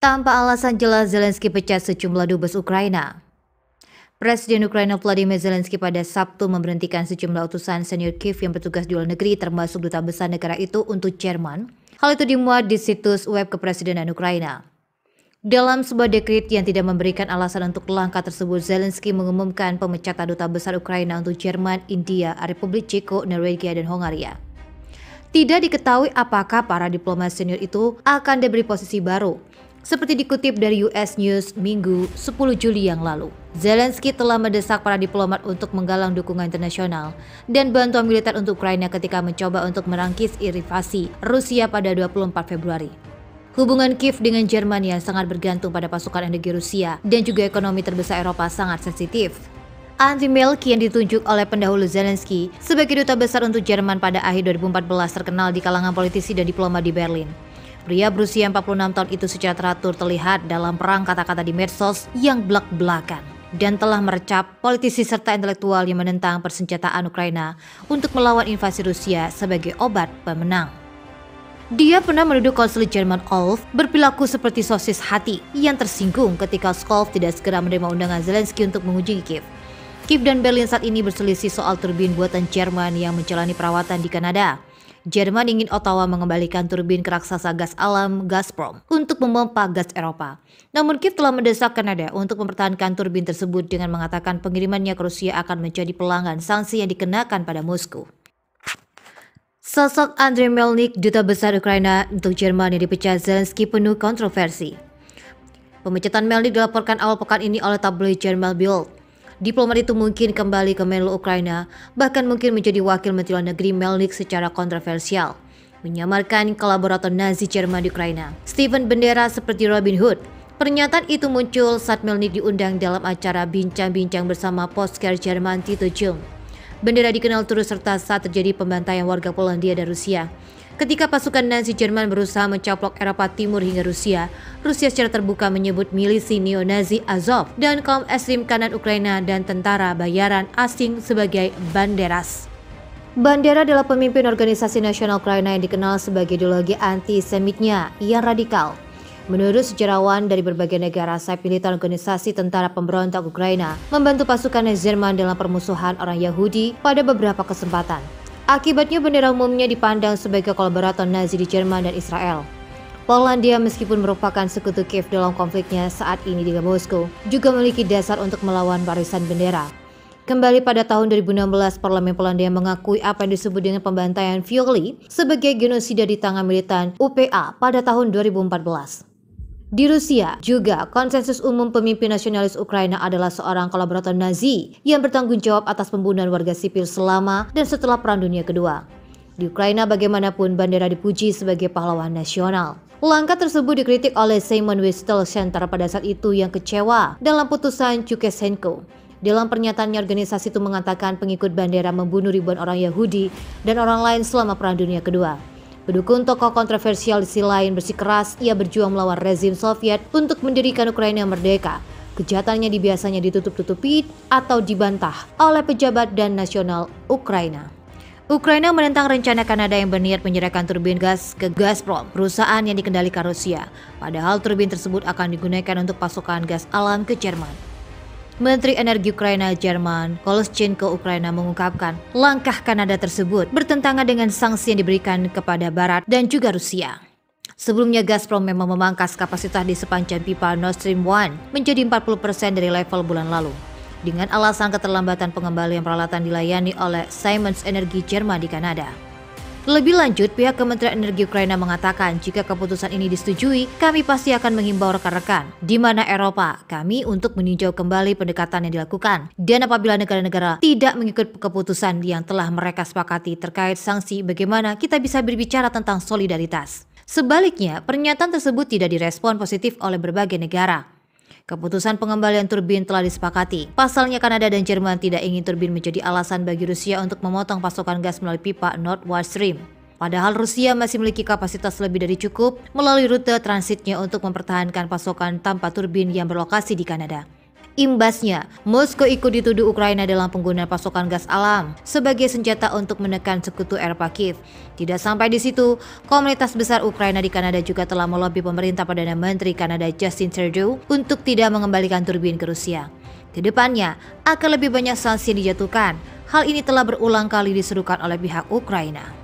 Tanpa alasan jelas, Zelensky pecat sejumlah dubes Ukraina. Presiden Ukraina Volodymyr Zelensky pada Sabtu memberhentikan sejumlah utusan senior Kiev yang bertugas di luar negeri termasuk duta besar negara itu untuk Jerman. Hal itu dimuat di situs web kepresidenan Ukraina. Dalam sebuah dekret yang tidak memberikan alasan untuk langkah tersebut, Zelensky mengumumkan pemecatan duta besar Ukraina untuk Jerman, India, Republik Ceko, Norwegia, dan Hongaria. Tidak diketahui apakah para diplomat senior itu akan diberi posisi baru. Seperti dikutip dari US News Minggu 10 Juli yang lalu, Zelensky telah mendesak para diplomat untuk menggalang dukungan internasional dan bantuan militer untuk Ukraina ketika mencoba untuk merangkis invasi Rusia pada 24 Februari. Hubungan Kiev dengan Jerman yang sangat bergantung pada pasokan energi Rusia dan juga ekonomi terbesar Eropa sangat sensitif. Andriy Melnik yang ditunjuk oleh pendahulu Zelensky sebagai duta besar untuk Jerman pada akhir 2014 terkenal di kalangan politisi dan diplomat di Berlin. Pria berusia 46 tahun itu secara teratur terlihat dalam perang kata-kata di medsos yang belak-belakan dan telah merecap politisi serta intelektual yang menentang persenjataan Ukraina untuk melawan invasi Rusia sebagai obat pemenang. Dia pernah menuduh konsulit Jerman Olaf berperilaku seperti sosis hati yang tersinggung ketika Scholz tidak segera menerima undangan Zelensky untuk mengunjungi Kiev. Kiev dan Berlin saat ini berselisih soal turbin buatan Jerman yang menjalani perawatan di Kanada. Jerman ingin Ottawa mengembalikan turbin ke raksasa gas alam Gazprom untuk memompa gas Eropa. Namun Kiev telah mendesak Kanada untuk mempertahankan turbin tersebut dengan mengatakan pengirimannya ke Rusia akan menjadi pelanggan sanksi yang dikenakan pada Moskow. Sosok Andriy Melnik, duta besar Ukraina untuk Jerman yang dipecat Zelensky penuh kontroversi. Pemecatan Melnik dilaporkan awal pekan ini oleh tabloid Jerman Bild. Diplomat itu mungkin kembali ke Menlu Ukraina, bahkan mungkin menjadi wakil Menteri Luar Negeri Melnik secara kontroversial, menyamarkan kolaborator Nazi Jerman di Ukraina, Steven Bandera seperti Robin Hood. Pernyataan itu muncul saat Melnik diundang dalam acara bincang-bincang bersama Postcard Jerman Tito Jung. Bandera dikenal turut serta saat terjadi pembantaian warga Polandia dan Rusia. Ketika pasukan Nazi Jerman berusaha mencaplok Eropa Timur hingga Rusia, Rusia secara terbuka menyebut milisi neo-Nazi Azov dan kaum ekstrem kanan Ukraina dan tentara bayaran asing sebagai banderas. Bandera adalah pemimpin organisasi nasional Ukraina yang dikenal sebagai ideologi anti-Semitnya yang radikal. Menurut sejarawan dari berbagai negara, sayap militer organisasi tentara pemberontak Ukraina membantu pasukan Nazi Jerman dalam permusuhan orang Yahudi pada beberapa kesempatan. Akibatnya bendera umumnya dipandang sebagai kolaborator Nazi di Jerman dan Israel. Polandia meskipun merupakan sekutu Kiev dalam konfliknya saat ini dengan Moskow, juga memiliki dasar untuk melawan barisan bendera. Kembali pada tahun 2016, Parlemen Polandia mengakui apa yang disebut dengan pembantaian Fioli sebagai genosida di tangan militan UPA pada tahun 2014. Di Rusia juga, konsensus umum pemimpin nasionalis Ukraina adalah seorang kolaborator Nazi yang bertanggung jawab atas pembunuhan warga sipil selama dan setelah Perang Dunia Kedua. Di Ukraina bagaimanapun Bandera dipuji sebagai pahlawan nasional. Langkah tersebut dikritik oleh Simon Westel Center pada saat itu yang kecewa dalam putusan Chukasenko. Dalam pernyataannya, organisasi itu mengatakan pengikut Bandera membunuh ribuan orang Yahudi dan orang lain selama Perang Dunia Kedua. Pendukung tokoh kontroversial di sisi lain bersikeras ia berjuang melawan rezim Soviet untuk mendirikan Ukraina yang merdeka. Kejahatannya biasanya ditutup-tutupi atau dibantah oleh pejabat dan nasional Ukraina. Ukraina menentang rencana Kanada yang berniat menyerahkan turbin gas ke Gazprom, perusahaan yang dikendalikan Rusia. Padahal turbin tersebut akan digunakan untuk pasokan gas alam ke Jerman. Menteri Energi Ukraina Jerman, Koleschenko Ukraina mengungkapkan langkah Kanada tersebut bertentangan dengan sanksi yang diberikan kepada Barat dan juga Rusia. Sebelumnya Gazprom memang memangkas kapasitas di sepanjang pipa Nord Stream 1 menjadi 40% dari level bulan lalu, dengan alasan keterlambatan pengembalian peralatan dilayani oleh Siemens Energy Jerman di Kanada. Lebih lanjut, pihak Kementerian Energi Ukraina mengatakan jika keputusan ini disetujui, kami pasti akan menghimbau rekan-rekan di mana Eropa kami untuk meninjau kembali pendekatan yang dilakukan. Dan apabila negara-negara tidak mengikuti keputusan yang telah mereka sepakati terkait sanksi, bagaimana kita bisa berbicara tentang solidaritas? Sebaliknya, pernyataan tersebut tidak direspon positif oleh berbagai negara. Keputusan pengembalian turbin telah disepakati. Pasalnya Kanada dan Jerman tidak ingin turbin menjadi alasan bagi Rusia untuk memotong pasokan gas melalui pipa Nord Stream. Padahal Rusia masih memiliki kapasitas lebih dari cukup melalui rute transitnya untuk mempertahankan pasokan tanpa turbin yang berlokasi di Kanada. Imbasnya, Moskow ikut dituduh Ukraina dalam penggunaan pasokan gas alam sebagai senjata untuk menekan sekutu Eropa Kiev. Tidak sampai di situ, komunitas besar Ukraina di Kanada juga telah melobi pemerintah Perdana Menteri Kanada Justin Trudeau untuk tidak mengembalikan turbin ke Rusia. Kedepannya, akan lebih banyak sanksi yang dijatuhkan. Hal ini telah berulang kali diserukan oleh pihak Ukraina.